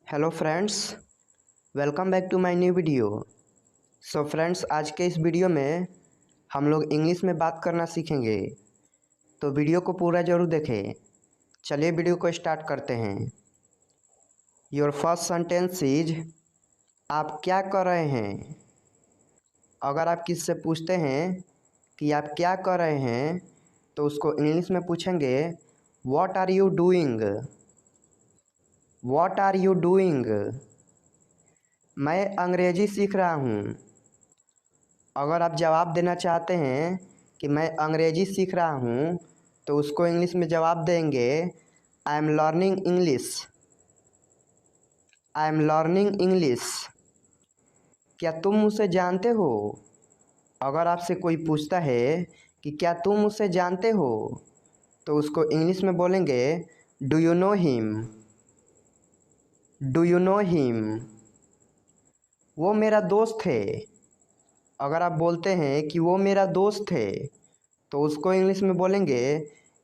Hello friends, welcome back to my new video. So friends, आज के इस video में हम लोग इंग्लिश में बात करना सीखेंगे, तो वीडियो को पूरा ज़रूर देखें। चलिए वीडियो को स्टार्ट करते हैं। योर फर्स्ट सेंटेंस इज, आप क्या कर रहे हैं। अगर आप किसी से पूछते हैं कि आप क्या कर रहे हैं, तो उसको इंग्लिश में पूछेंगे what are you doing. What are you doing. मैं अंग्रेजी सीख रहा हूँ। अगर आप जवाब देना चाहते हैं कि मैं अंग्रेजी सीख रहा हूँ, तो उसको इंग्लिश में जवाब देंगे I am learning English. I am learning English. क्या तुम मुझसे जानते हो। अगर आपसे कोई पूछता है कि क्या तुम मुझसे जानते हो, तो उसको इंग्लिश में बोलेंगे do you know him. Do you know him. वो मेरा दोस्त है। अगर आप बोलते हैं कि वो मेरा दोस्त है, तो उसको इंग्लिश में बोलेंगे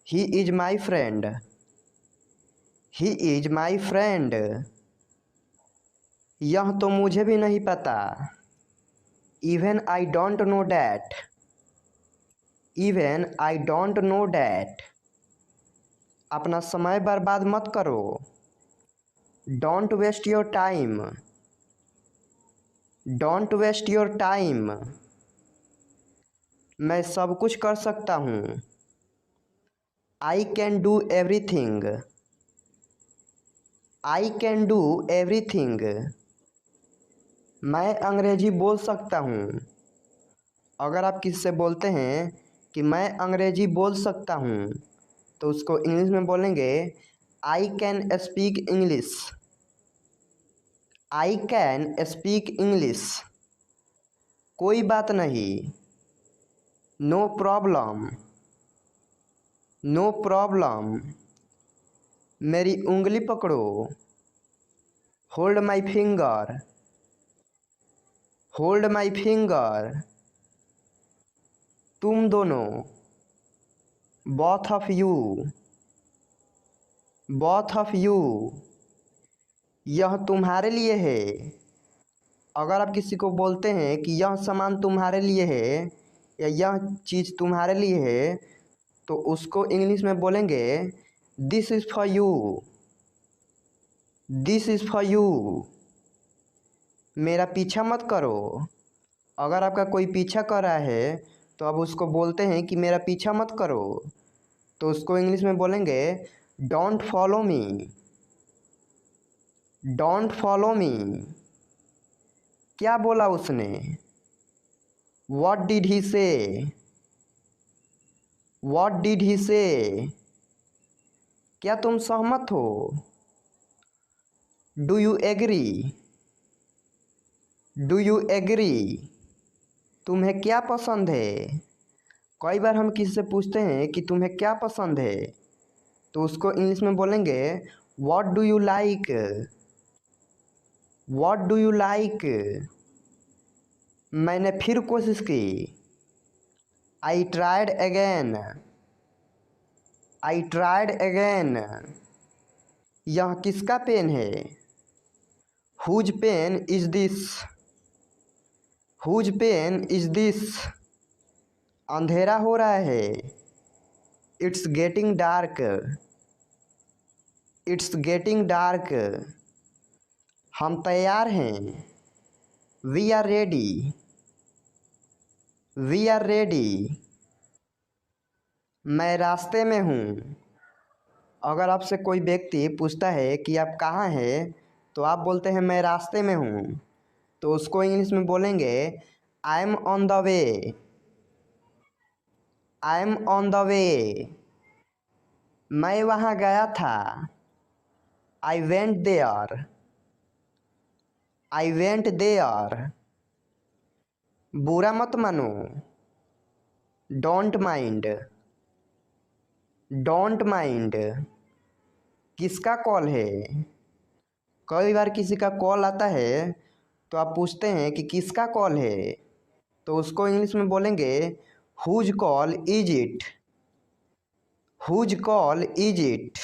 he is my friend. He is my friend. यह तो मुझे भी नहीं पता। Even I don't know that. Even I don't know that. अपना समय बर्बाद मत करो। Don't waste your time. Don't waste your time. मैं सब कुछ कर सकता हूँ। I can do everything. I can do everything. मैं अंग्रेजी बोल सकता हूँ। अगर आप किसी से बोलते हैं कि मैं अंग्रेजी बोल सकता हूँ, तो उसको इंग्लिश में बोलेंगे I can speak English. I can speak English. कोई बात नहीं। No problem. No problem. मेरी उंगली पकड़ो। Hold my finger. Hold my finger. तुम दोनों। Both of you. Both of you. यह तुम्हारे लिए है। अगर आप किसी को बोलते हैं कि यह सामान तुम्हारे लिए है या यह चीज़ तुम्हारे लिए है, तो उसको इंग्लिश में बोलेंगे this is for you. This is for you. मेरा पीछा मत करो। अगर आपका कोई पीछा कर रहा है, तो आप उसको बोलते हैं कि मेरा पीछा मत करो, तो उसको इंग्लिश में बोलेंगे don't follow me. Don't follow me. क्या बोला उसने। व्हाट डिड ही से। व्हाट डिड ही से। क्या तुम सहमत हो। Do you agree. Do you agree. तुम्हें क्या पसंद है। कई बार हम किसी से पूछते हैं कि तुम्हें क्या पसंद है, तो उसको इंग्लिश में बोलेंगे what do you like. What do you like. मैंने फिर कोशिश की। I tried again. I tried again. यह किसका पेन है। Whose pen is this. Whose pen is this. अंधेरा हो रहा है। It's getting dark. It's getting dark. हम तैयार हैं। We are ready. We are ready. मैं रास्ते में हूँ। अगर आपसे कोई व्यक्ति पूछता है कि आप कहाँ हैं, तो आप बोलते हैं मैं रास्ते में हूँ, तो उसको इंग्लिश में बोलेंगे I am on the way. I am on the way. मैं वहाँ गया था। I went there. I went there. बुरा मत मानो। Don't mind. Don't mind. किसका कॉल है। कई बार किसी का कॉल आता है, तो आप पूछते हैं कि किसका कॉल है, तो उसको इंग्लिश में बोलेंगे whose call is it. Whose call is it.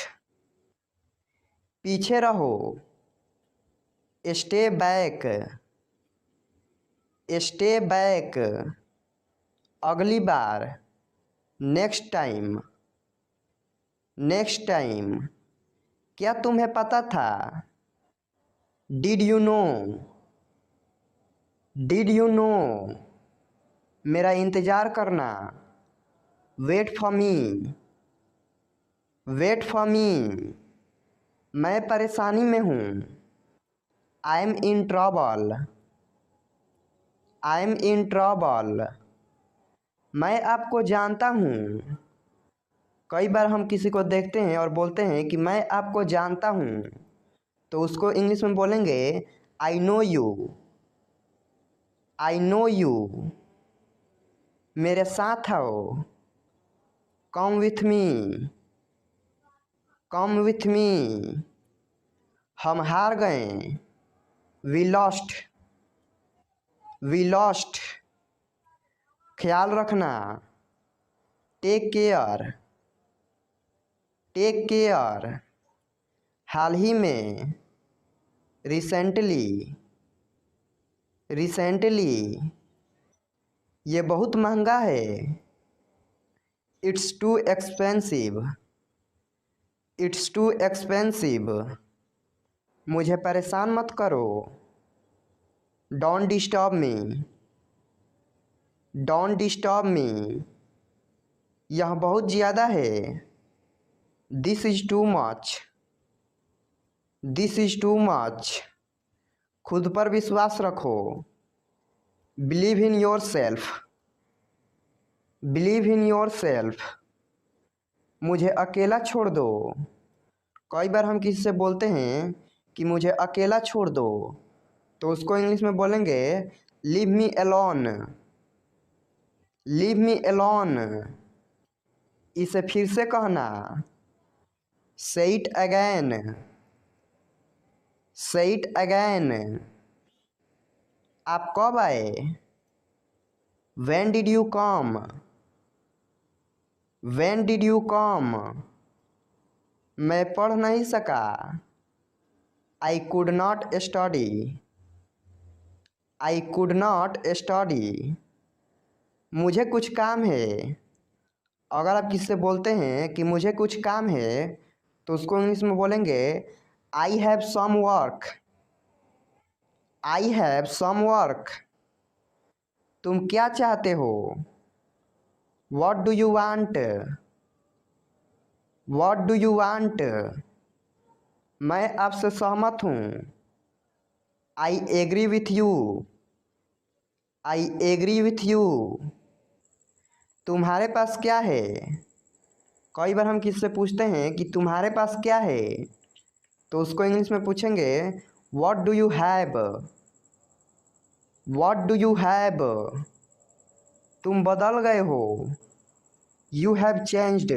पीछे रहो। स्टे बैक, स्टे बैक, अगली बार, नेक्स्ट टाइम, नेक्स्ट टाइम, क्या तुम्हें पता था, did you know, did you know, मेरा इंतज़ार करना, wait for me, wait for me, मैं परेशानी में हूँ, I am in trouble, I am in trouble, मैं आपको जानता हूँ। कई बार हम किसी को देखते हैं और बोलते हैं कि मैं आपको जानता हूँ, तो उसको इंग्लिश में बोलेंगे I know you, I know you, मेरे साथ आओ, come with me, come with me, हम हार गए, वी लॉस्ट, वी लॉस्ट, ख्याल रखना, टेक केयर, टेक केयर, हाल ही में, रिसेंटली, रिसेंटली, ये बहुत महंगा है, it's too expensive, it's too expensive, मुझे परेशान मत करो, don't disturb me, don't disturb me, यह बहुत ज़्यादा है, this is too much, this is too much, खुद पर विश्वास रखो, believe in your self, believe in your self, मुझे अकेला छोड़ दो। कई बार हम किसी से बोलते हैं कि मुझे अकेला छोड़ दो, तो उसको इंग्लिश में बोलेंगे leave me alone, leave me alone, इसे फिर से कहना, say it again, say it again, आप कब आए, when did you come, when did you come, मैं पढ़ नहीं सका, I could not study, I could not study, मुझे कुछ काम है। अगर आप किसी से बोलते हैं कि मुझे कुछ काम है, तो उसको इंग्लिश में बोलेंगे I have some work, I have some work, तुम क्या चाहते हो, what do you want, what do you want, मैं आपसे सहमत हूँ, I agree with you, I agree with you, तुम्हारे पास क्या है। कई बार हम किसी से पूछते हैं कि तुम्हारे पास क्या है, तो उसको इंग्लिश में पूछेंगे what do you have, what do you have, तुम बदल गए हो, you have changed,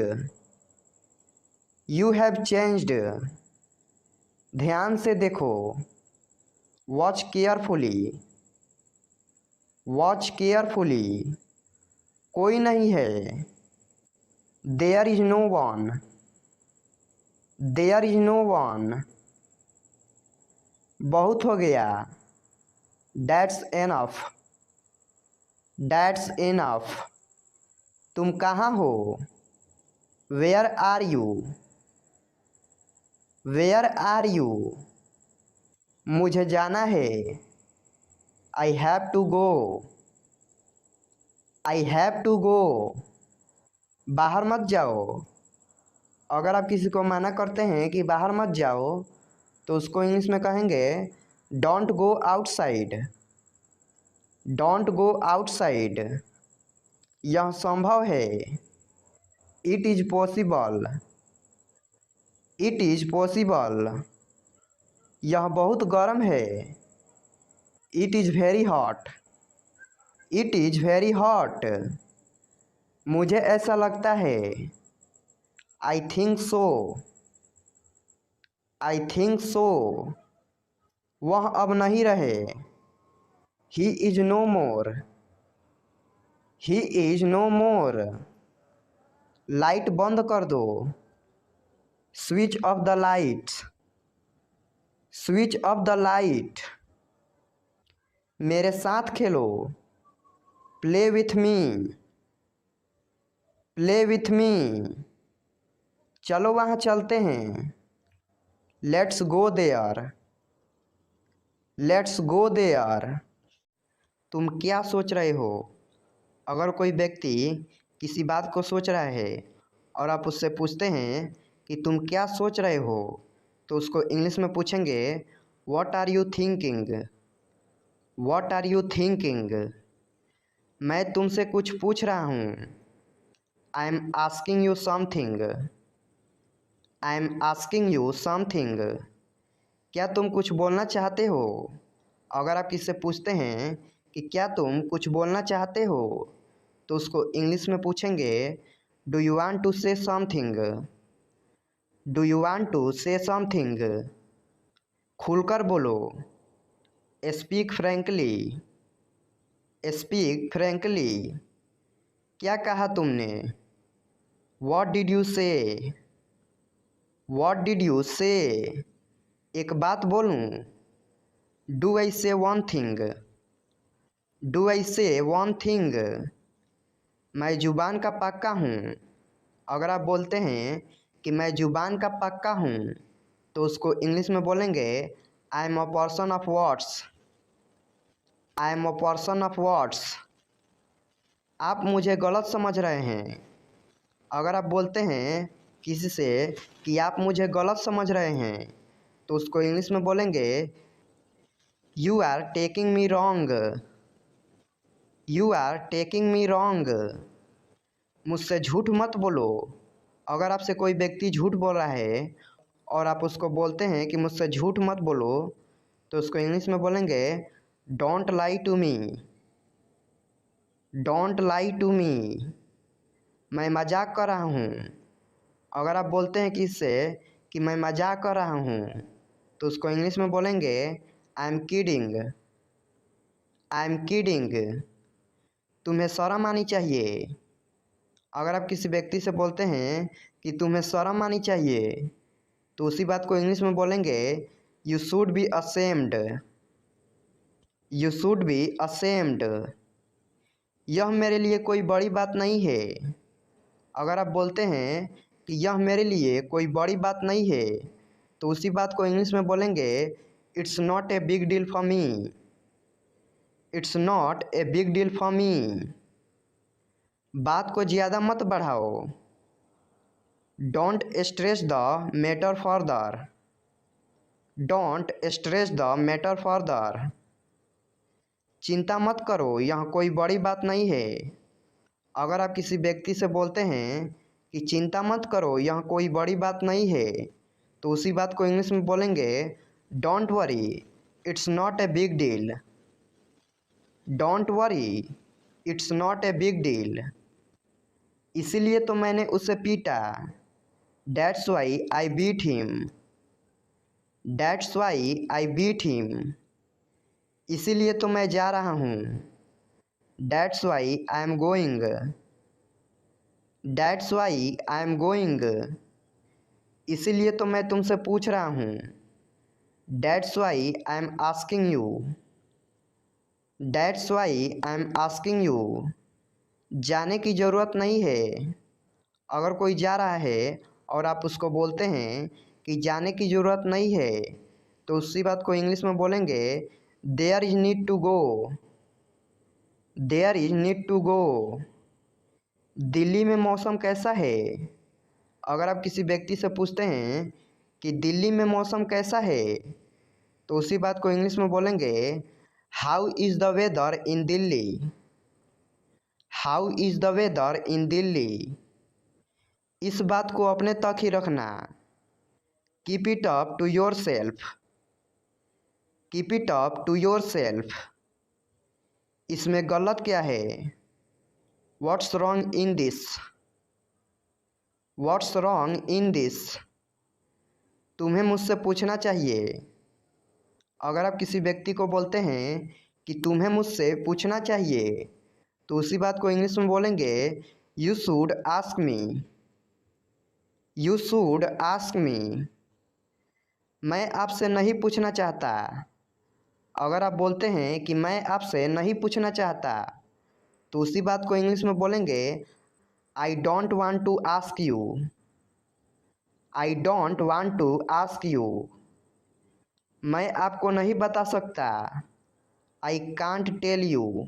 you have changed, ध्यान से देखो, वॉच केयरफुली, वॉच केयरफुली, कोई नहीं है, there is no one, there is no one, बहुत हो गया, दैट्स एनफ, दैट्स एनफ, तुम कहाँ हो, where are you, where are you, मुझे जाना है, I have to go, I have to go, बाहर मत जाओ। अगर आप किसी को मना करते हैं कि बाहर मत जाओ, तो उसको इंग्लिश में कहेंगे don't go outside, don't go outside, यह संभव है, it is possible, it is possible, यह बहुत गर्म है, it is very hot, it is very hot, मुझे ऐसा लगता है, I think so, I think so, वह अब नहीं रहे, he is no more, he is no more, light बंद कर दो, switch off the lights, switch off the light. मेरे साथ खेलो। Play with me. Play with me. चलो वहाँ चलते हैं। Let's go there. Let's go there. तुम क्या सोच रहे हो? अगर कोई व्यक्ति किसी बात को सोच रहा है और आप उससे पूछते हैं कि तुम क्या सोच रहे हो, तो उसको इंग्लिश में पूछेंगे what are you thinking. What are you thinking. मैं तुमसे कुछ पूछ रहा हूँ। I am asking you something. I am asking you something. क्या तुम कुछ बोलना चाहते हो? अगर आप किससे पूछते हैं कि क्या तुम कुछ बोलना चाहते हो, तो उसको इंग्लिश में पूछेंगे do you want to say something. Do you want to say something. खुलकर बोलो। Speak frankly. Speak frankly. क्या कहा तुमने? What did you say. What did you say. एक बात बोलूं? डू आई से वन थिंग। डू आई से वन थिंग। मैं जुबान का पक्का हूँ। अगर आप बोलते हैं कि मैं जुबान का पक्का हूँ, तो उसको इंग्लिश में बोलेंगे I am a person of words. I am a person of words. आप मुझे गलत समझ रहे हैं। अगर आप बोलते हैं किसी से कि आप मुझे गलत समझ रहे हैं, तो उसको इंग्लिश में बोलेंगे you are taking me wrong. You are taking me wrong. मुझसे झूठ मत बोलो। अगर आपसे कोई व्यक्ति झूठ बोल रहा है और आप उसको बोलते हैं कि मुझसे झूठ मत बोलो, तो उसको इंग्लिश में बोलेंगे don't lie to me. Don't lie to me. मैं मजाक कर रहा हूँ। अगर आप बोलते हैं किससे कि मैं मजाक कर रहा हूँ, तो उसको इंग्लिश में बोलेंगे I am kidding. I am kidding. तुम्हें शर्म आनी चाहिए। अगर आप किसी व्यक्ति से बोलते हैं कि तुम्हें शर्म आनी चाहिए, तो उसी बात को इंग्लिश में बोलेंगे you should be ashamed. You should be ashamed. यह मेरे लिए कोई बड़ी बात नहीं है। अगर आप बोलते हैं कि यह मेरे लिए कोई बड़ी बात नहीं है, तो उसी बात को इंग्लिश में बोलेंगे it's not a big deal for me. It's not a big deal for मी। बात को ज़्यादा मत बढ़ाओ। Don't stress the matter further. Don't stress the matter further. चिंता मत करो, यह कोई बड़ी बात नहीं है। अगर आप किसी व्यक्ति से बोलते हैं कि चिंता मत करो, यह कोई बड़ी बात नहीं है, तो उसी बात को इंग्लिश में बोलेंगे don't worry, it's not a big deal. Don't worry, it's not a big deal. इसीलिए तो मैंने उसे पीटा। That's why I beat him. That's why I beat him. इसीलिए तो मैं जा रहा हूँ। That's why I am going. That's why I am going. इसीलिए तो मैं तुमसे पूछ रहा हूँ। That's why I am asking you. That's why I am asking you. जाने की ज़रूरत नहीं है। अगर कोई जा रहा है और आप उसको बोलते हैं कि जाने की ज़रूरत नहीं है, तो उसी बात को इंग्लिश में बोलेंगे there is need to go. There is need to go. Delhi में मौसम कैसा है? अगर आप किसी व्यक्ति से पूछते हैं कि दिल्ली में मौसम कैसा है, तो उसी बात को इंग्लिश में बोलेंगे how is the weather in Delhi. How is the weather in Delhi. इस बात को अपने तक ही रखना। Keep it up to yourself. Keep it up to yourself. इसमें गलत क्या है? What's wrong in this. What's wrong in this. तुम्हें मुझसे पूछना चाहिए। अगर आप किसी व्यक्ति को बोलते हैं कि तुम्हें मुझसे पूछना चाहिए, तो उसी बात को इंग्लिश में बोलेंगे you should ask me. You should ask me. मैं आपसे नहीं पूछना चाहता। अगर आप बोलते हैं कि मैं आपसे नहीं पूछना चाहता, तो उसी बात को इंग्लिश में बोलेंगे I don't want to ask you. I don't want to ask you. मैं आपको नहीं बता सकता। I can't tell you.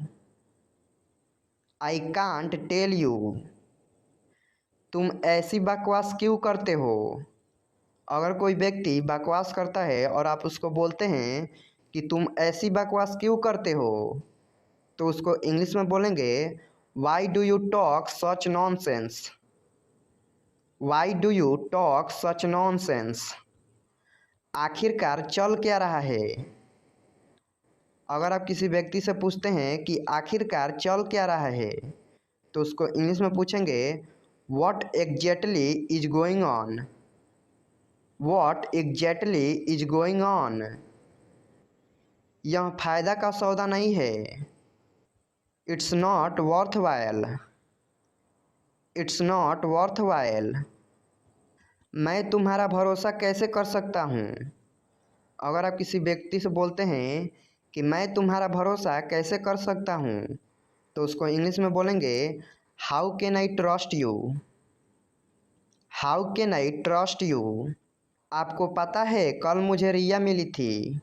I can't tell you. तुम ऐसी बकवास क्यों करते हो? अगर कोई व्यक्ति बकवास करता है और आप उसको बोलते हैं कि तुम ऐसी बकवास क्यों करते हो, तो उसको इंग्लिश में बोलेंगे why do you talk such nonsense. Why do you talk such nonsense. आखिरकार चल क्या रहा है? अगर आप किसी व्यक्ति से पूछते हैं कि आखिरकार चल क्या रहा है, तो उसको इंग्लिश में पूछेंगे what exactly is going on. What exactly is going on. यह फायदा का सौदा नहीं है। It's not worth while. It's not worth while. मैं तुम्हारा भरोसा कैसे कर सकता हूँ? अगर आप किसी व्यक्ति से बोलते हैं कि मैं तुम्हारा भरोसा कैसे कर सकता हूँ, तो उसको इंग्लिश में बोलेंगे how can I trust you. How can I trust you. आपको पता है कल मुझे रिया मिली थी।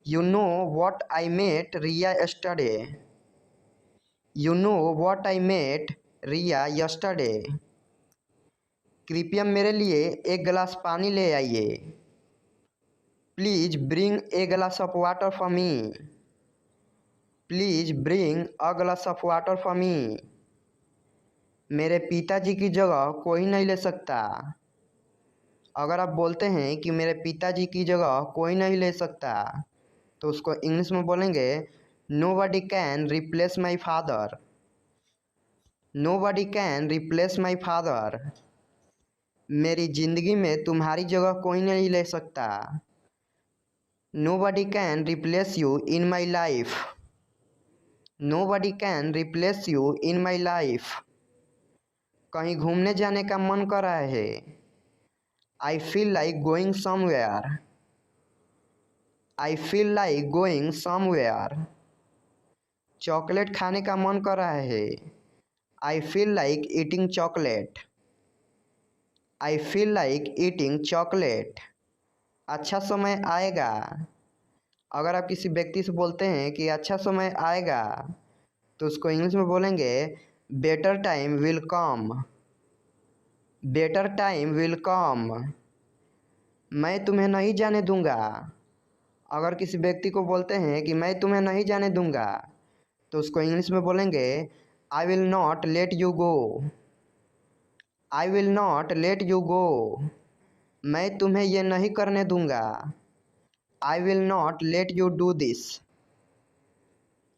You know what I met Riya yesterday. You know what I met Riya yesterday. कृपया मेरे लिए एक गिलास पानी ले आइए। Please bring a glass of water for me. Please bring a glass of water for me. मेरे पिताजी की जगह कोई नहीं ले सकता। अगर आप बोलते हैं कि मेरे पिताजी की जगह कोई नहीं ले सकता, तो उसको इंग्लिश में बोलेंगे nobody can replace my father. Nobody can replace my father. मेरी ज़िंदगी में तुम्हारी जगह कोई नहीं ले सकता। Nobody can replace you in my life. Nobody can replace you in my life. कहीं घूमने जाने का मन कर रहा है। I feel like going somewhere. I feel like going somewhere. Chocolate खाने का मन कर रहा है। I feel like eating chocolate. I feel like eating chocolate. अच्छा समय आएगा। अगर आप किसी व्यक्ति से बोलते हैं कि अच्छा समय आएगा, तो उसको इंग्लिश में बोलेंगे better time will come. Better time will come. मैं तुम्हें नहीं जाने दूंगा। अगर किसी व्यक्ति को बोलते हैं कि मैं तुम्हें नहीं जाने दूंगा, तो उसको इंग्लिश में बोलेंगे I will not let you go. I will not let you go. मैं तुम्हें ये नहीं करने दूंगा। I will not let you do this.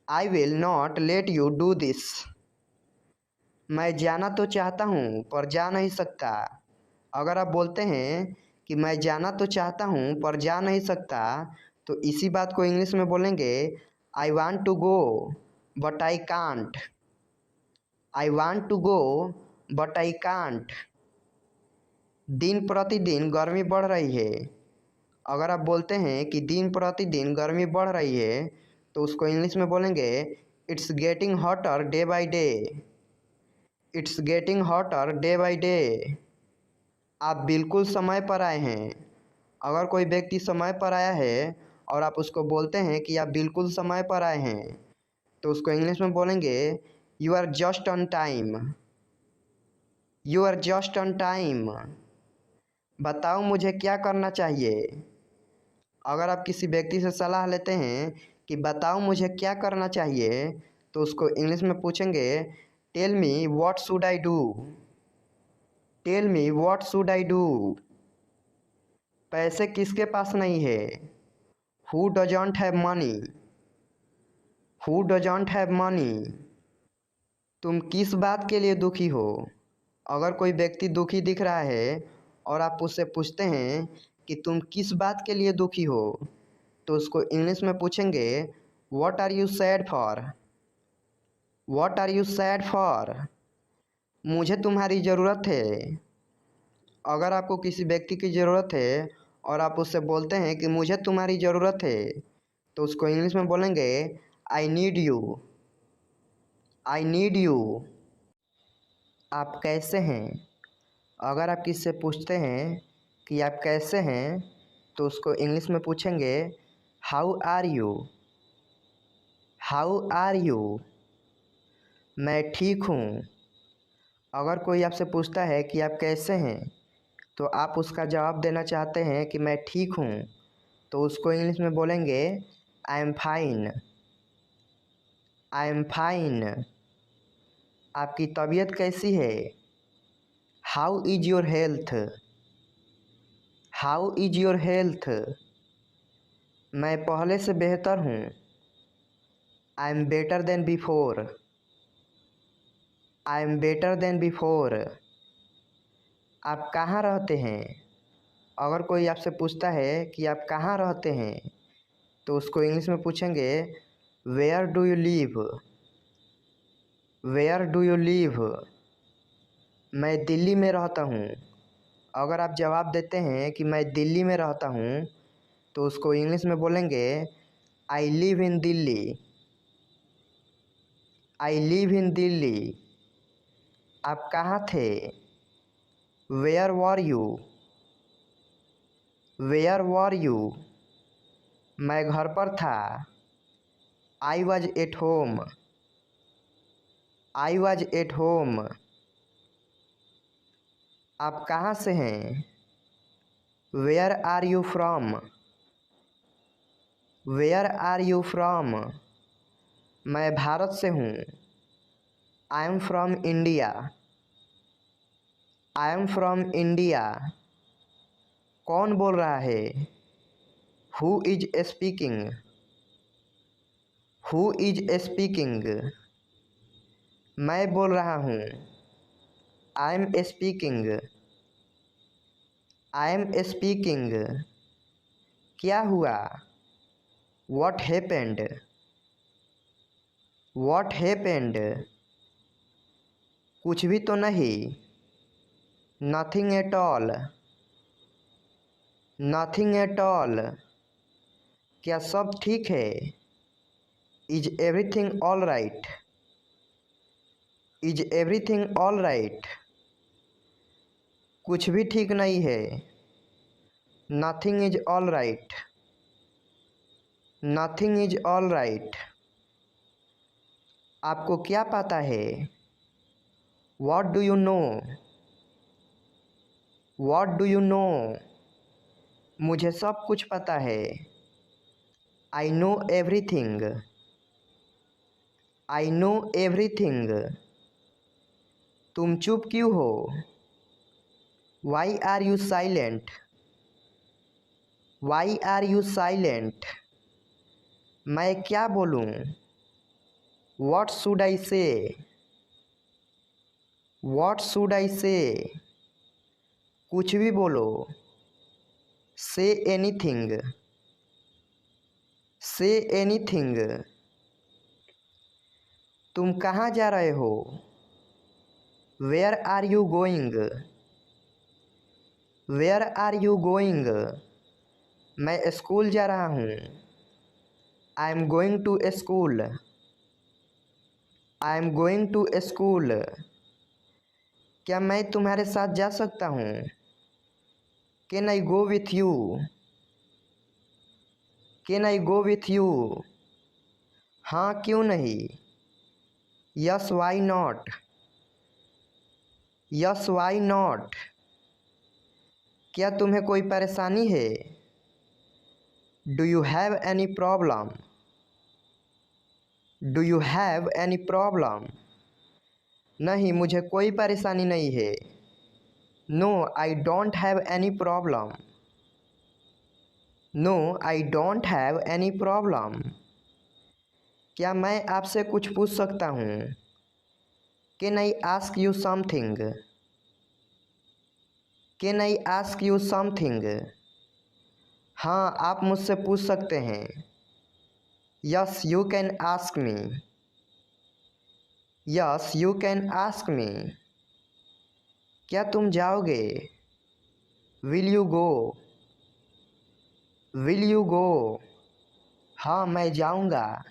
I will not let you do this. मैं जाना तो चाहता हूँ पर जा नहीं सकता। अगर आप बोलते हैं कि मैं जाना तो चाहता हूँ पर जा नहीं सकता, तो इसी बात को इंग्लिश में बोलेंगे I want to go but I can't. I want to go but I can't. दिन प्रतिदिन गर्मी बढ़ रही है। अगर आप बोलते हैं कि दिन प्रतिदिन गर्मी बढ़ रही है, तो उसको इंग्लिश में बोलेंगे it's getting hotter day by day. It's getting hotter day by day. आप बिल्कुल समय पर आए हैं। अगर कोई व्यक्ति समय पर आया है और आप उसको बोलते हैं कि आप बिल्कुल समय पर आए हैं, तो उसको इंग्लिश में बोलेंगे you are just on time. You are just on time. बताओ मुझे क्या करना चाहिए। अगर आप किसी व्यक्ति से सलाह लेते हैं कि बताओ मुझे क्या करना चाहिए, तो उसको इंग्लिश में पूछेंगे tell me what should I do. Tell me what should I do. पैसे किसके पास नहीं है? Who doesn't have money. Who doesn't have money. तुम किस बात के लिए दुखी हो? अगर कोई व्यक्ति दुखी दिख रहा है और आप उससे पूछते हैं कि तुम किस बात के लिए दुखी हो, तो उसको इंग्लिश में पूछेंगे what are you sad for. What are you sad for. मुझे तुम्हारी ज़रूरत है। अगर आपको किसी व्यक्ति की ज़रूरत है और आप उससे बोलते हैं कि मुझे तुम्हारी ज़रूरत है, तो उसको इंग्लिश में बोलेंगे I need you. I need you. आप कैसे हैं? अगर आप किसी से पूछते हैं कि आप कैसे हैं, तो उसको इंग्लिश में पूछेंगे how are you. How are you. मैं ठीक हूँ। अगर कोई आपसे पूछता है कि आप कैसे हैं, तो आप उसका जवाब देना चाहते हैं कि मैं ठीक हूँ, तो उसको इंग्लिश में बोलेंगे I am fine. I am fine. आपकी तबीयत कैसी है? How is your health? How is your health? मैं पहले से बेहतर हूँ। I am better than before. I am better than before. आप कहाँ रहते हैं? अगर कोई आपसे पूछता है कि आप कहाँ रहते हैं, तो उसको इंग्लिश में पूछेंगे where do you live? Where do you live? मैं दिल्ली में रहता हूँ। अगर आप जवाब देते हैं कि मैं दिल्ली में रहता हूँ, तो उसको इंग्लिश में बोलेंगे I live in Delhi. I live in Delhi. आप कहाँ थे? Where were you? Where were you? मैं घर पर था। I was at home. I was at home. आप कहाँ से हैं? Where are you from? Where are you from? मैं भारत से हूँ। I am from India. I am from India. कौन बोल रहा है? Who is speaking? Who is speaking? मैं बोल रहा हूँ। I am speaking. I am speaking. क्या हुआ? What happened? What happened? कुछ भी तो नहीं। Nothing at all. Nothing at all. क्या सब ठीक है? Is everything all right? Is everything all right? कुछ भी ठीक नहीं है। Nothing is all right. Nothing is all right. आपको क्या पता है? What do you know? What do you know? मुझे सब कुछ पता है। I know everything. I know everything. तुम चुप क्यों हो? Why are you silent? Why are you silent? मैं क्या बोलूँ? What should I say? What should I say? कुछ भी बोलो। Say anything. Say anything. तुम कहाँ जा रहे हो? Where are you going? Where are you going? मैं स्कूल जा रहा हूँ। I am going to school. I am going to school. क्या मैं तुम्हारे साथ जा सकता हूँ? Can I go with you? Can I go with you? हाँ क्यों नहीं? Yes why not? Yes why not? क्या तुम्हें कोई परेशानी है? Do you have any problem? Do you have any problem? नहीं मुझे कोई परेशानी नहीं है। No I don't have any problem. No I don't have any problem. क्या मैं आपसे कुछ पूछ सकता हूँ? Can I ask you something? Can I ask you something? हाँ आप मुझसे पूछ सकते हैं। Yes you can ask me. Yes you can ask me. क्या तुम जाओगे? Will you go? Will you go? हाँ मैं जाऊँगा।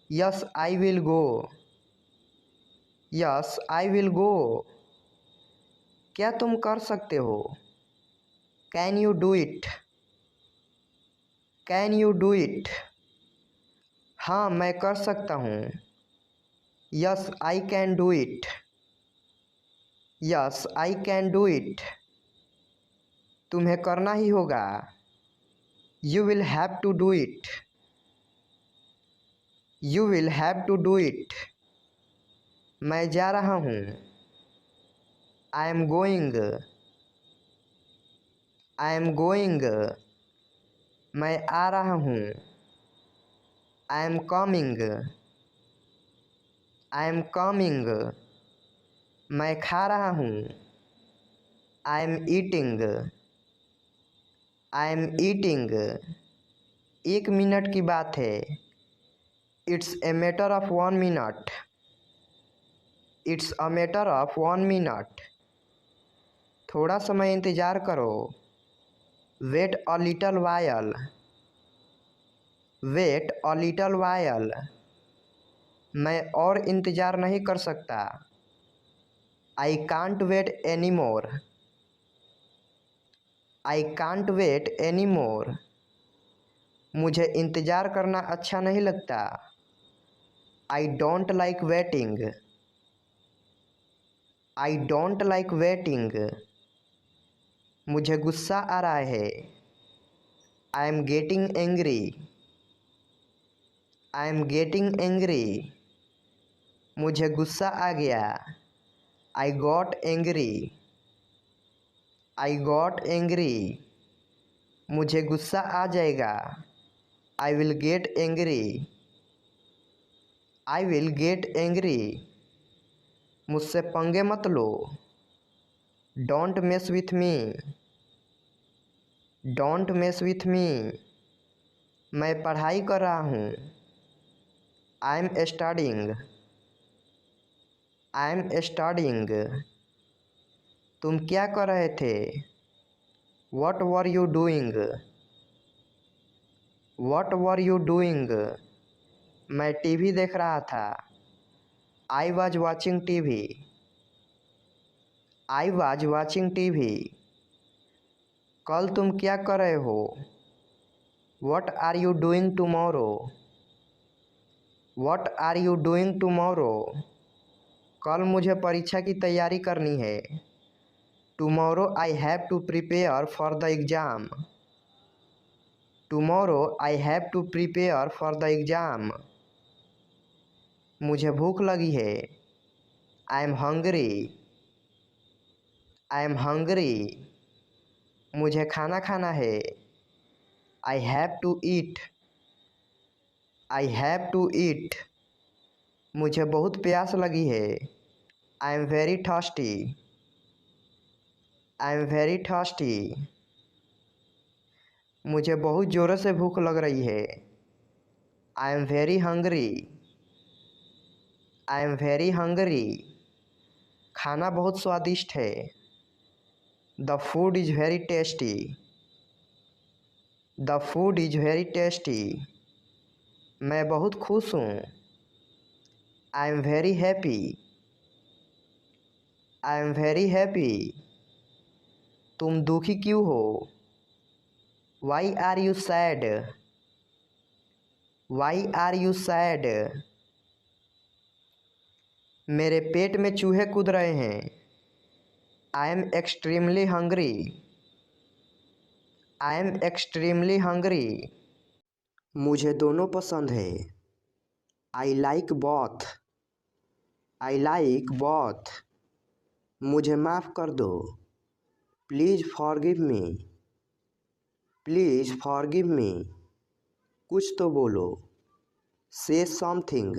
Yes I will go. Yes I will go. क्या तुम कर सकते हो? Can you do it? Can you do it? हाँ मैं कर सकता हूँ। Yes I can do it. Yes I can do it. तुम्हें करना ही होगा। You will have to do it. You will have to do it. मैं जा रहा हूँ। I am going. I am going. मैं आ रहा हूँ। I am coming. I am coming. मैं खा रहा हूँ। I am eating. I am eating. 1 minute की बात है। It's a matter of 1 minute. It's a matter of 1 minute. थोड़ा समय इंतज़ार करो। Wait a little while. Wait a little while. मैं और इंतज़ार नहीं कर सकता। I can't wait any more. I can't wait any more. मुझे इंतज़ार करना अच्छा नहीं लगता। I don't like waiting. I don't like waiting. मुझे गुस्सा आ रहा है। I am getting angry. I am getting angry. मुझे गुस्सा आ गया। I got angry. I got angry. मुझे गुस्सा आ जाएगा। I will get angry. I will get angry. मुझसे पंगे मत लो। Don't mess with me. Don't mess with me. मैं पढ़ाई कर रहा हूँ। I am studying. I am studying. तुम क्या कर रहे थे? What were you doing? What were you doing? मैं टीवी देख रहा था। I was watching TV. I was watching TV. कल तुम क्या कर रहे हो? What are you doing tomorrow? What are you doing tomorrow? कल मुझे परीक्षा की तैयारी करनी है। Tomorrow I have to prepare for the exam. Tomorrow I have to prepare for the exam. मुझे भूख लगी है। I am hungry. I am hungry. मुझे खाना खाना है। I have to eat. I have to eat. मुझे बहुत प्यास लगी है। I am very thirsty. I am very thirsty. मुझे बहुत ज़ोरों से भूख लग रही है। I am very hungry. I am very hungry. खाना बहुत स्वादिष्ट है। The food is very tasty. The food is very tasty. मैं बहुत खुश हूँ। I am very happy. I am very happy. तुम दुखी क्यों हो? Why are you sad? Why are you sad? मेरे पेट में चूहे कूद रहे हैं। I am extremely hungry. I am extremely hungry. मुझे दोनों पसंद है। I like both. I like both. मुझे माफ़ कर दो। Please forgive me. Please forgive me. कुछ तो बोलो। से समथिंग।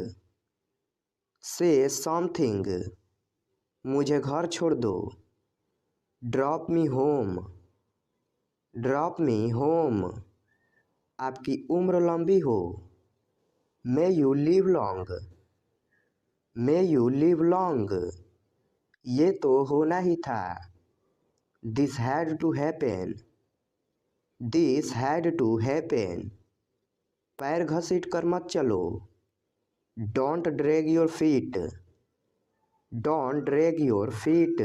से समथिंग। मुझे घर छोड़ दो। Drop me home. Drop me home. आपकी उम्र लंबी हो। May you live long. May you live long. ये तो होना ही था। This had to happen. This had to happen. पैर घसीट कर मत चलो। Don't drag your feet. Don't drag your feet.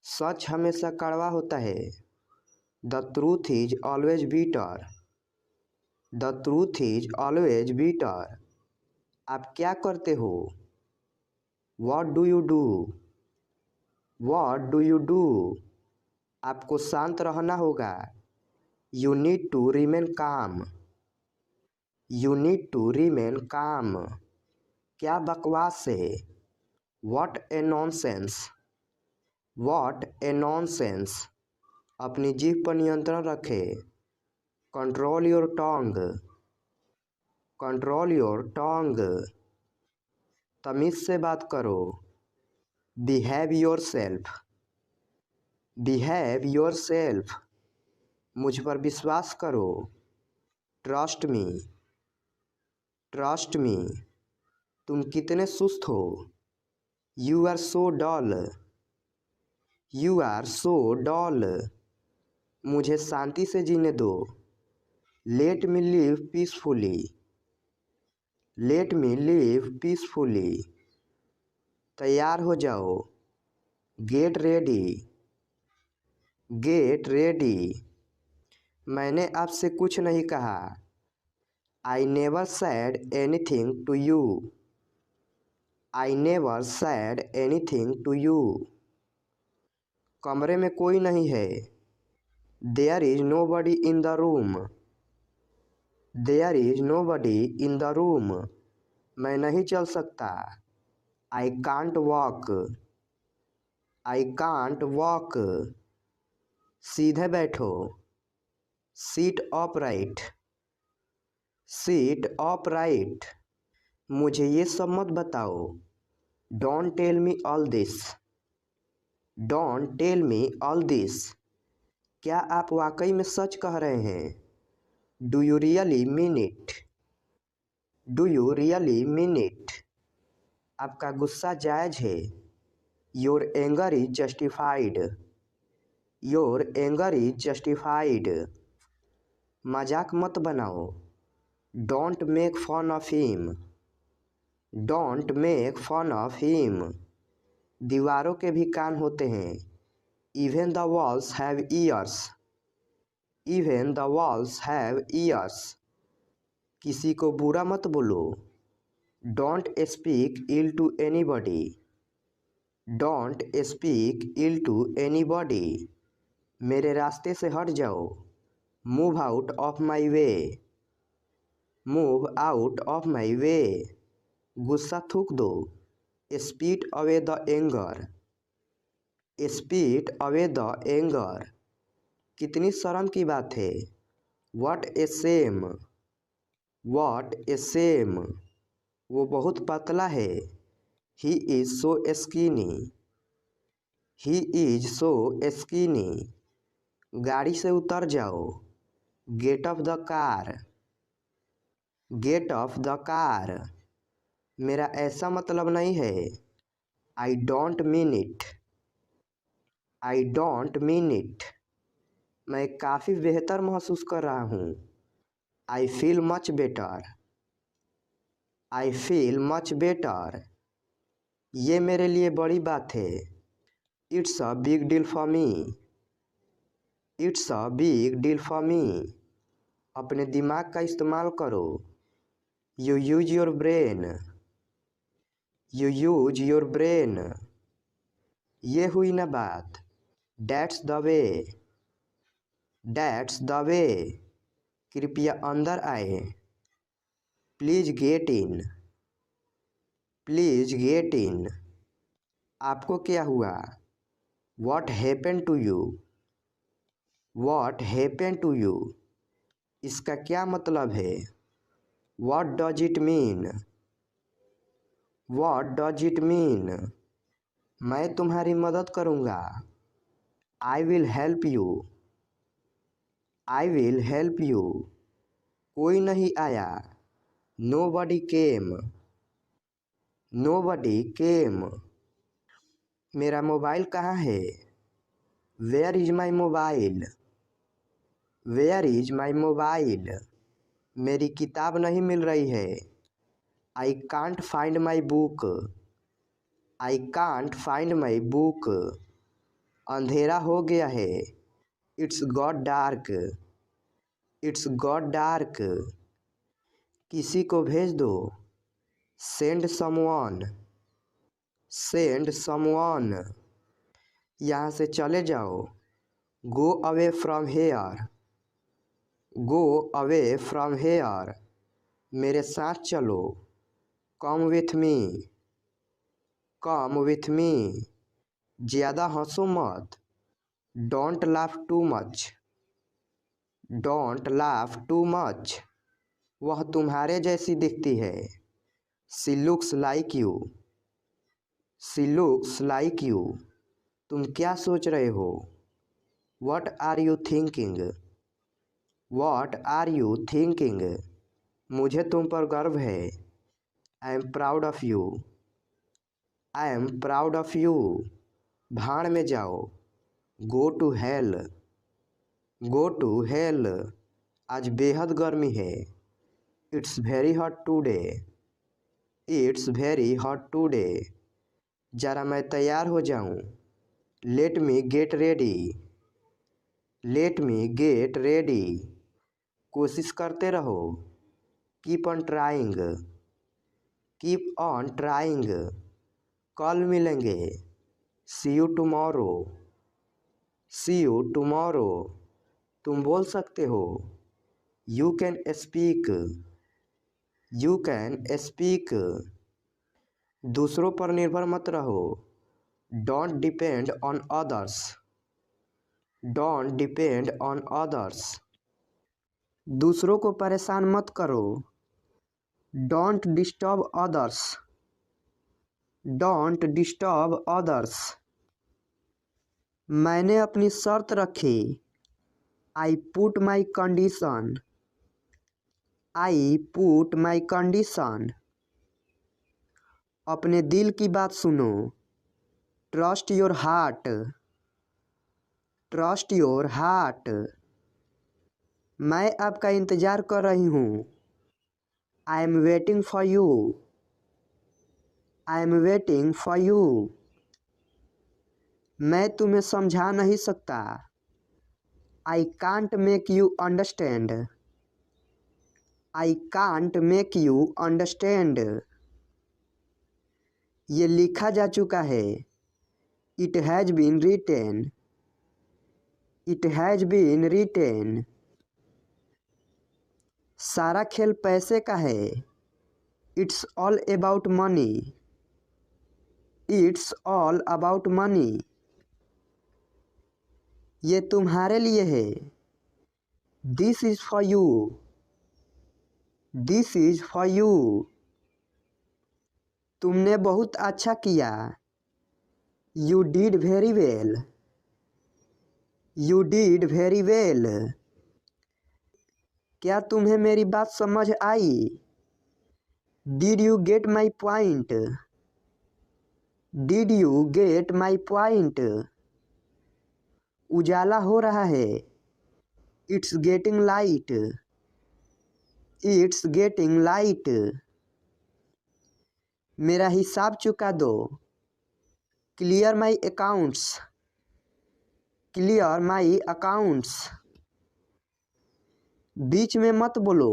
सच हमेशा कड़वा होता है। The truth is always bitter. The truth is always bitter. आप क्या करते हो? What do you do? What do you do? आपको शांत रहना होगा। You need to remain calm. You need to remain calm. क्या बकवास है? What a nonsense. What a nonsense. अपनी जीभ पर नियंत्रण रखें। Control your tongue. Control your tongue. तमीज़ से बात करो। Behave yourself. Behave yourself. मुझ पर विश्वास करो। Trust me. Trust me. तुम कितने सुस्त हो। You are so dull. You are so dull. मुझे शांति से जीने दो। Let me live peacefully. Let me live peacefully. तैयार हो जाओ। Get ready. Get ready. मैंने आपसे कुछ नहीं कहा। I never said anything to you. I never said anything to you. कमरे में कोई नहीं है। There is nobody in the room. There is nobody in the room. मैं नहीं चल सकता। I can't walk. I can't walk. सीधे बैठो। Sit upright. Sit upright. मुझे ये सब मत बताओ। Don't tell me all this. Don't tell me all this. क्या आप वाकई में सच कह रहे हैं? Do you really mean it? Do you really mean it? आपका गुस्सा जायज़ है। Your anger is justified. Your anger is justified. मजाक मत बनाओ। Don't make fun of him. Don't make fun of him. दीवारों के भी कान होते हैं। Even the walls have ears. Even the walls have ears. किसी को बुरा मत बोलो। Don't speak ill to anybody. Don't speak ill to anybody. मेरे रास्ते से हट जाओ। Move out of my way. Move out of my way. गुस्सा थूक दो। Speed away the anger. Speed away the anger. कितनी शर्म की बात है। What a shame. What a shame. वो बहुत पतला है। He is so skinny. He is so skinny. गाड़ी से उतर जाओ। Get off the car. Get off the car. मेरा ऐसा मतलब नहीं है। I don't mean it. I don't mean it. मैं काफ़ी बेहतर महसूस कर रहा हूँ। I feel much better. I feel much better. ये मेरे लिए बड़ी बात है। It's a big deal for me. It's a big deal for me. अपने दिमाग का इस्तेमाल करो। You use your brain. You use your brain. ये हुई ना बात। That's the way. That's the way. कृपया अंदर आए। Please get in. Please get in. आपको क्या हुआ? What happen to you? What happen to you? इसका क्या मतलब है? What does it mean? What does it mean? मैं तुम्हारी मदद करूँगा। I will help you. I will help you. कोई नहीं आया। Nobody came. Nobody came. मेरा मोबाइल कहाँ है? Where is my mobile? Where is my mobile? मेरी किताब नहीं मिल रही है। I can't find my book. I can't find my book. अंधेरा हो गया है। It's got dark. It's got dark. किसी को भेज दो। Send someone. Send someone. यहाँ से चले जाओ। Go away from here. Go away from hair. मेरे साथ चलो। Come with me. Come with me. ज़्यादा हंसो मत। Don't laugh too much. Don't laugh too much. वह तुम्हारे जैसी दिखती है। She looks like you. She looks like you. तुम क्या सोच रहे हो? What are you thinking? What are you thinking? मुझे तुम पर गर्व है। I am proud of you. I am proud of you. भाड़ में जाओ। Go to hell. Go to hell. आज बेहद गर्मी है। It's very hot today. It's very hot today. ज़रा मैं तैयार हो जाऊं। Let me get ready. Let me get ready. कोशिश करते रहो। Keep on trying. Keep on trying. कल मिलेंगे। See you tomorrow. See you tomorrow. तुम बोल सकते हो। You can speak. You can speak. दूसरों पर निर्भर मत रहो। Don't depend on others. Don't depend on others. दूसरों को परेशान मत करो। Don't disturb others. Don't disturb others. मैंने अपनी शर्त रखी। I put my condition. I put my condition. अपने दिल की बात सुनो। Trust your heart. Trust your heart. मैं आपका इंतज़ार कर रही हूँ। I am waiting for you. I am waiting for you. मैं तुम्हें समझा नहीं सकता। I can't make you understand. I can't make you understand. ये लिखा जा चुका है। It has been written. It has been written. सारा खेल पैसे का है। It's all about money. It's all about money. ये तुम्हारे लिए है। This is for you. This is for you. तुमने बहुत अच्छा किया। You did very well. You did very well. क्या तुम्हें मेरी बात समझ आई? Did you get my point? Did you get my point? उजाला हो रहा है। It's getting light. It's getting light. मेरा हिसाब चुका दो। Clear my accounts. Clear my accounts. बीच में मत बोलो।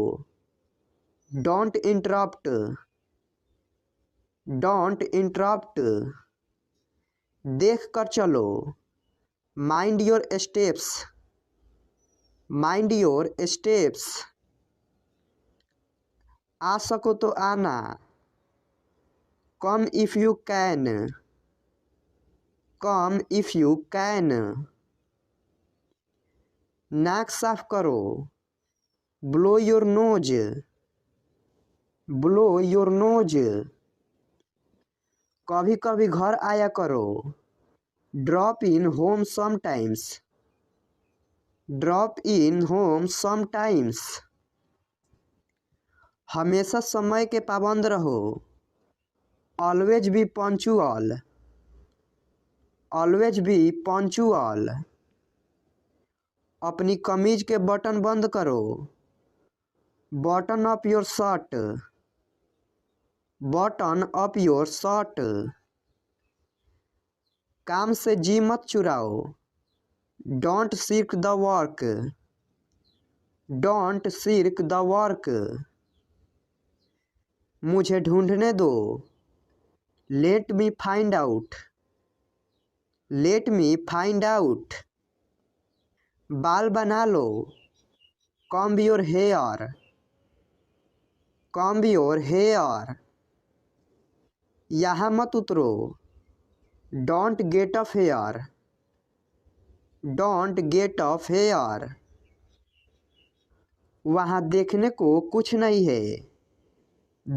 Don't interrupt. Don't interrupt. देख कर चलो। Mind your steps. Mind your steps. आ सको तो आना। Come if you can. Come if you can. नाक साफ करो। Blow your nose. Blow your nose. कभी कभी घर आया करो। Drop in home sometimes. Drop in home sometimes. हमेशा समय के पाबंद रहो। Always be punctual. Always be punctual. अपनी कमीज के बटन बंद करो। Button up your shirt. Button up your shirt. काम से जी मत चुराओ। Don't shirk the work. Don't shirk the work. मुझे ढूंढने दो। Let me find out. Let me find out. बाल बना लो। Comb your hair. Comb your hair. यहाँ मत उतरो। Don't get off here. Don't get off here. वहाँ देखने को कुछ नहीं है।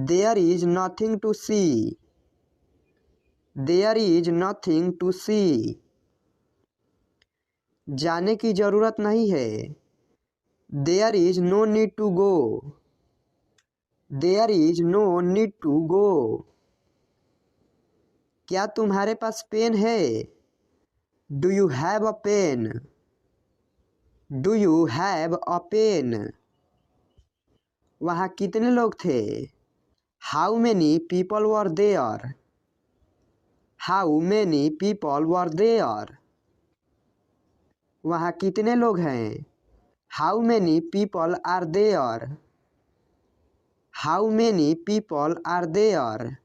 There is nothing to see. There is nothing to see. जाने की जरूरत नहीं है। There is no need to go. There is no need to go. क्या तुम्हारे पास पेन है? Do you have a pen? Do you have a pen? वहाँ कितने लोग थे? How many people were there? How many people were there? वहाँ कितने लोग हैं? How many people are there? How many people are there?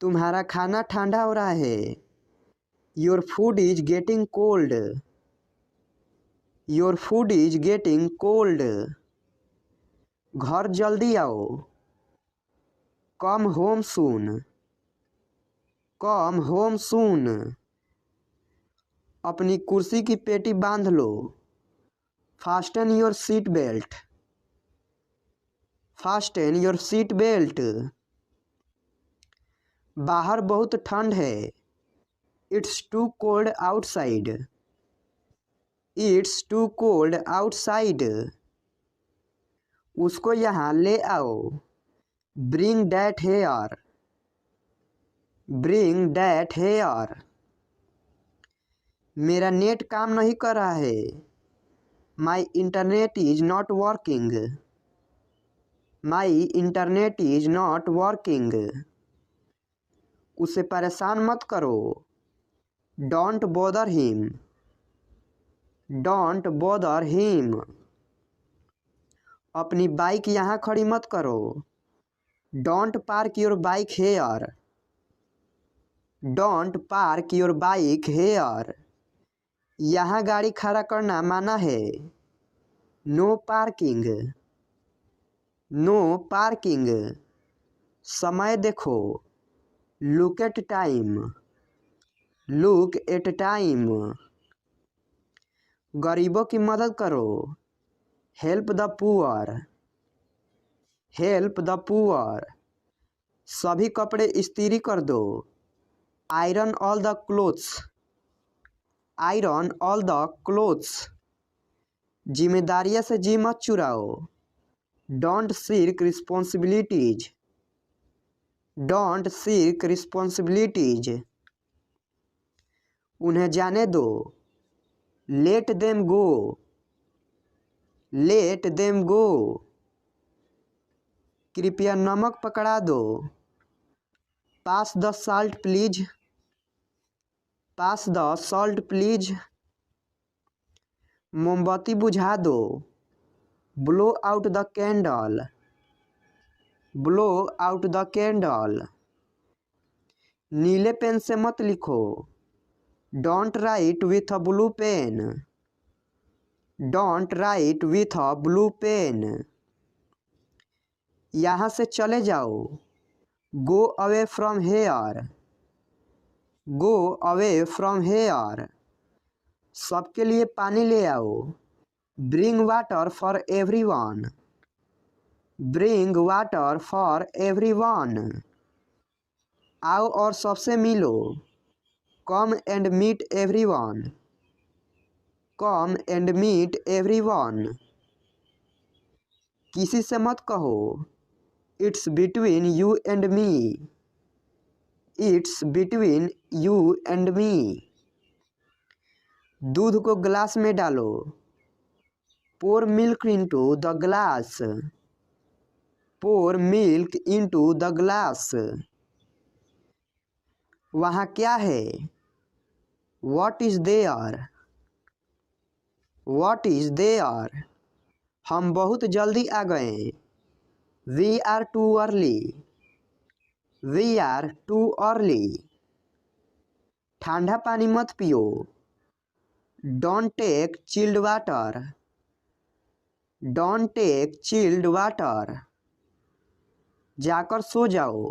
तुम्हारा खाना ठंडा हो रहा है। Your food is getting cold. Your food is getting cold. घर जल्दी आओ। Come home soon. Come home soon. अपनी कुर्सी की पेटी बांध लो। Fasten your seat belt. Fasten your seat belt. बाहर बहुत ठंड है। It's too cold outside. It's too cold outside. उसको यहाँ ले आओ। Bring that here. Bring that here. मेरा नेट काम नहीं कर रहा है। My internet is not working. My internet is not working. उसे परेशान मत करो। Don't bother him. Don't bother him. अपनी बाइक यहाँ खड़ी मत करो। Don't park your bike here. Don't park your bike here. यहाँ गाड़ी खड़ा करना माना है। No parking. No parking. समय देखो। Look at time. Look at time. गरीबों की मदद करो। Help the poor. Help the poor. सभी कपड़े इस्त्री कर दो। Iron all the clothes. Iron all the clothes. जिम्मेदारियां से जी मत चुराओ। Don't shirk responsibilities. Don't shirk responsibilities. उन्हें जाने दो। Let them go. Let them go. कृपया नमक पकड़ा दो। Pass the salt please. Pass the salt please. मोमबत्ती बुझा दो। Blow out the candle. Blow out the candle. नीले पेन से मत लिखो। Don't write with a blue pen. Don't write with a blue pen. यहाँ से चले जाओ। Go away from here. Go away from here. सबके लिए पानी ले आओ। Bring water for everyone. Bring water for everyone. आओ और सबसे मिलो। Come and meet everyone. Come and meet everyone. किसी से मत कहो। It's between you and me. It's between you and me. दूध को ग्लास में डालो। Pour milk into the glass. Pour milk into the glass. वहाँ क्या है? What is there? What is there? हम बहुत जल्दी आ गए। We are too early. We are too early. ठंडा पानी मत पियो। Don't take chilled water. Don't take chilled water. जाकर सो जाओ।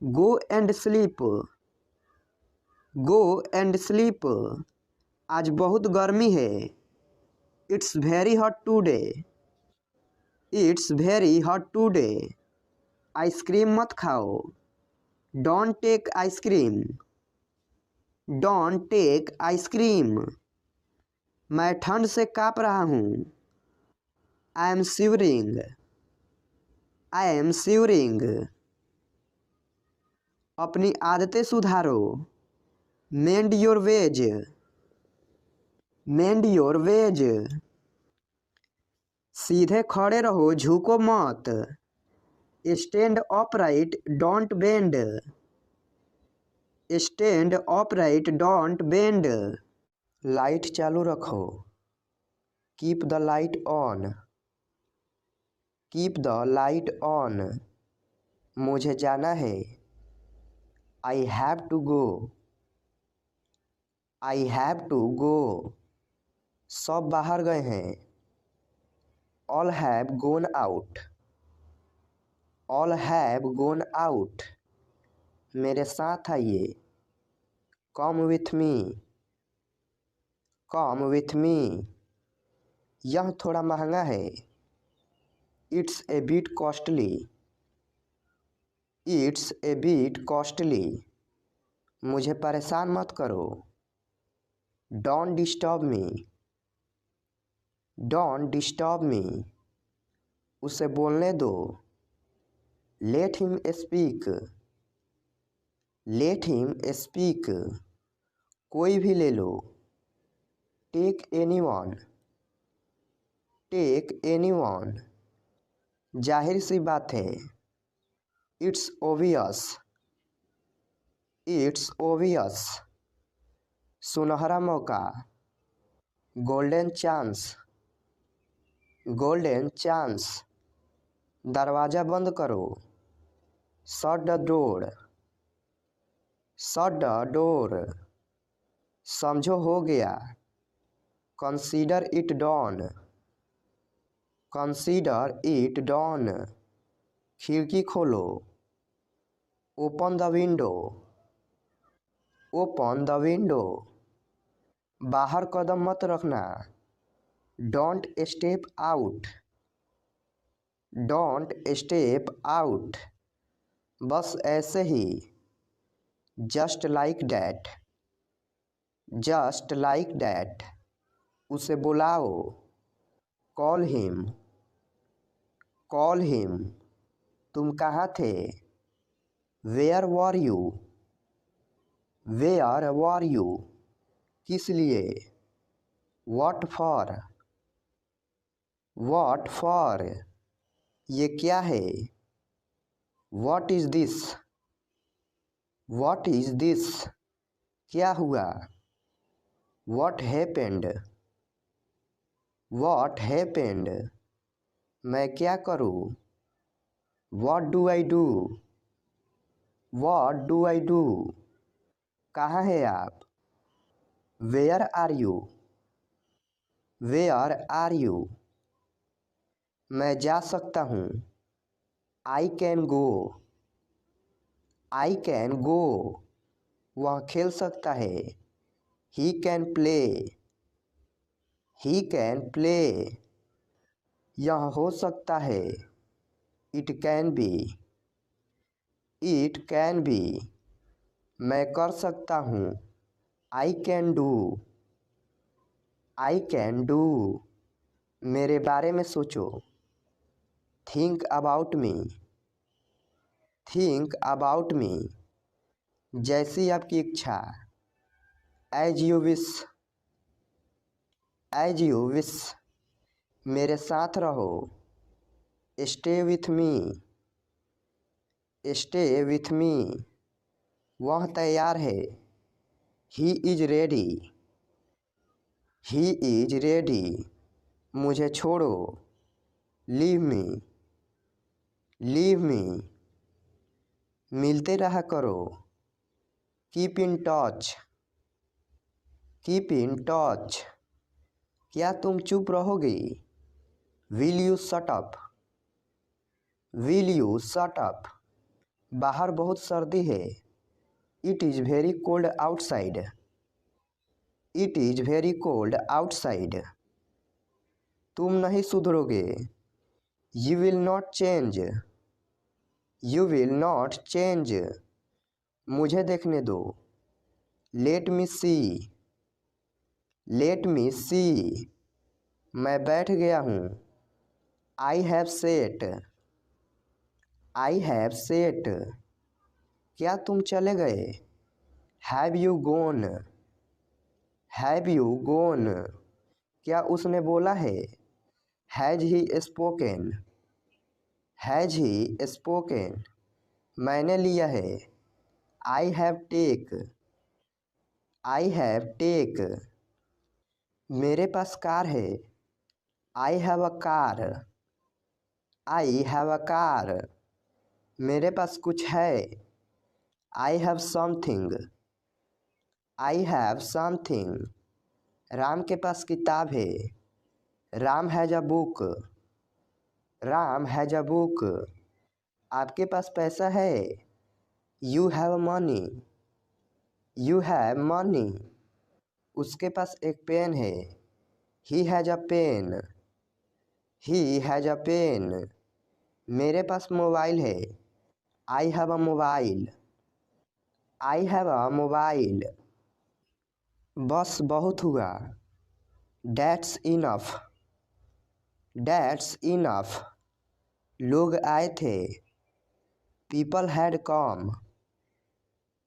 Go and sleep. Go and sleep. आज बहुत गर्मी है। It's very hot today. It's very hot today. Ice cream मत खाओ। Don't take ice cream. Don't take ice cream. मैं ठंड से काँप रहा हूँ। I am shivering. I am shivering. अपनी आदतें सुधारो। Mend your ways. Mend your ways. सीधे खड़े रहो, झुको मत। Stand upright, don't bend. Stand upright, don't bend. Light चालू रखो। Keep the light on. Keep the light on. मुझे जाना है। I have to go. I have to go. सब बाहर गए हैं। All have gone out. All have gone out. मेरे साथ आइए। Come with me. Come with me. यह थोड़ा महंगा है। It's a bit costly. It's a bit costly. मुझे परेशान मत करो। Don't disturb me. Don't disturb me. उसे बोलने दो। Let him speak. Let him speak. कोई भी ले लो। Take anyone. Take anyone. जाहिर सी बात है। It's obvious. It's obvious. सुनहरा मौका। Golden chance. Golden chance. दरवाज़ा बंद करो। Shut the door. Shut the door. समझो हो गया। Consider it done. Consider it done. खिड़की खोलो। Open the window. Open the window. बाहर कदम मत रखना। Don't step out. Don't step out. बस ऐसे ही। Just like that. Just like that. उसे बुलाओ। Call him. Call him. तुम कहाँ थे? Where were you? Where were you? किस लिए? What for? What for? ये क्या है? What is this? What is this? क्या हुआ? What happened? What happened? मैं क्या करूँ? What do I do? What do I do? कहाँ है आप? Where are you? Where are you? मैं जा सकता हूँ। I can go. I can go. वह खेल सकता है। He can play. He can play. यह हो सकता है। It can be. It can be. मैं कर सकता हूँ। I can do. I can do. मेरे बारे में सोचो। Think about me. Think about me. जैसी आपकी इच्छा। As you wish. As you wish, मेरे साथ रहो। Stay with me, stay with me, वह तैयार है। He is ready, he is ready, मुझे छोड़ो। लीव मी, लीव मी, मिलते रहा करो। Keep in touch, keep in touch, क्या तुम चुप रहोगे। Will you shut up, will you shut up, बाहर बहुत सर्दी है। It is very cold outside, it is very cold outside, तुम नहीं सुधरोगे। You will not change, you will not change, मुझे देखने दो। लेट मी सी, लेट मी सी, मैं बैठ गया हूँ। I have set, I have set, क्या तुम चले गए। Have you gone, have you gone, क्या उसने बोला है। Has he spoken, has he spoken, मैंने लिया है। I have take, I have take, मेरे पास कार है। I have a car, I have a car, मेरे पास कुछ है। I have something, I have something, Ram के पास किताब है। Ram has a book, Ram has a book, आपके पास पैसा है। You have money, you have money, उसके पास एक पेन है। He has a pen, he has a pen, मेरे पास मोबाइल है। I have a mobile, I have a mobile, बस बहुत हुआ। डैट्स इनफ, डैट्स इनफ, लोग आए थे। People had come,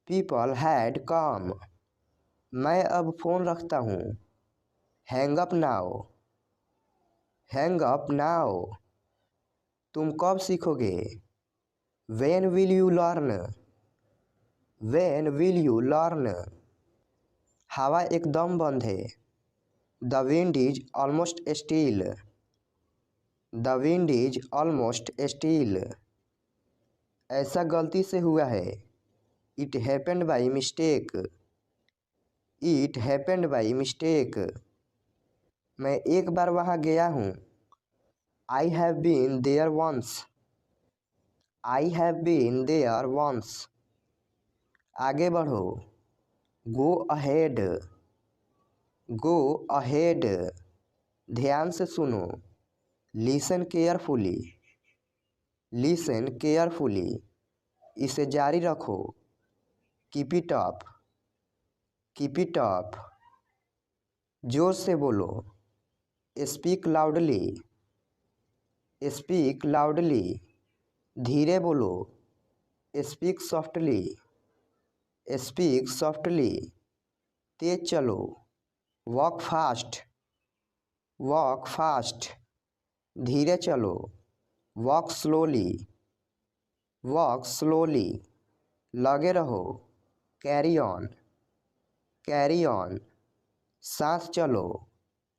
people had come, मैं अब फ़ोन रखता हूँ। Hang up now, hang up now, तुम कब सीखोगे। When will you learn, when will you learn, हवा एकदम बंद है। The wind is almost still, the wind is almost still, ऐसा गलती से हुआ है। It happened by mistake, it happened by mistake, मैं एक बार वहाँ गया हूँ। I have been there once, I have been there once, आगे बढ़ो। गो अहेड, गो अहेड, ध्यान से सुनो। लिसन केयरफुली, लिसन केयरफुली, इसे जारी रखो। Keep it up, keep it up, जोर से बोलो। स्पीक लाउडली, स्पीक लाउडली, धीरे बोलो। स्पीक सॉफ्टली, स्पीक सॉफ्टली, तेज चलो। वॉक फास्ट, वॉक फास्ट, धीरे चलो। वॉक स्लोली, वॉक स्लोली, लगे रहो। कैरी ऑन, कैरी ऑन, साथ चलो।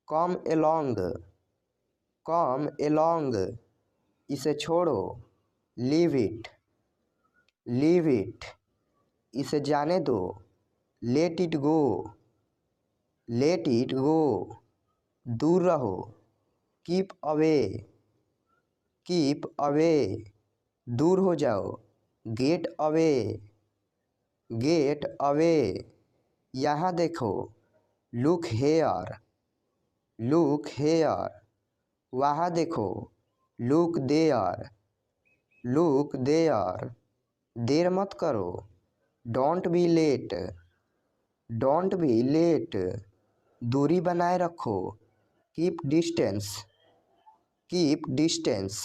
कम एलोंग, कम एलोंग, इसे छोड़ो। लीव इट, लीव इट, इसे जाने दो। Let it go, let it go, दूर रहो। कीप अवे, कीप अवे, दूर हो जाओ। गेट अवे, गेट अवे, यहाँ देखो। लुक हेयर, लुक हेयर, वहाँ देखो। लुक देयर, लुक देयर, देर मत करो। Don't be late, don't be late, दूरी बनाए रखो। Keep distance, keep distance,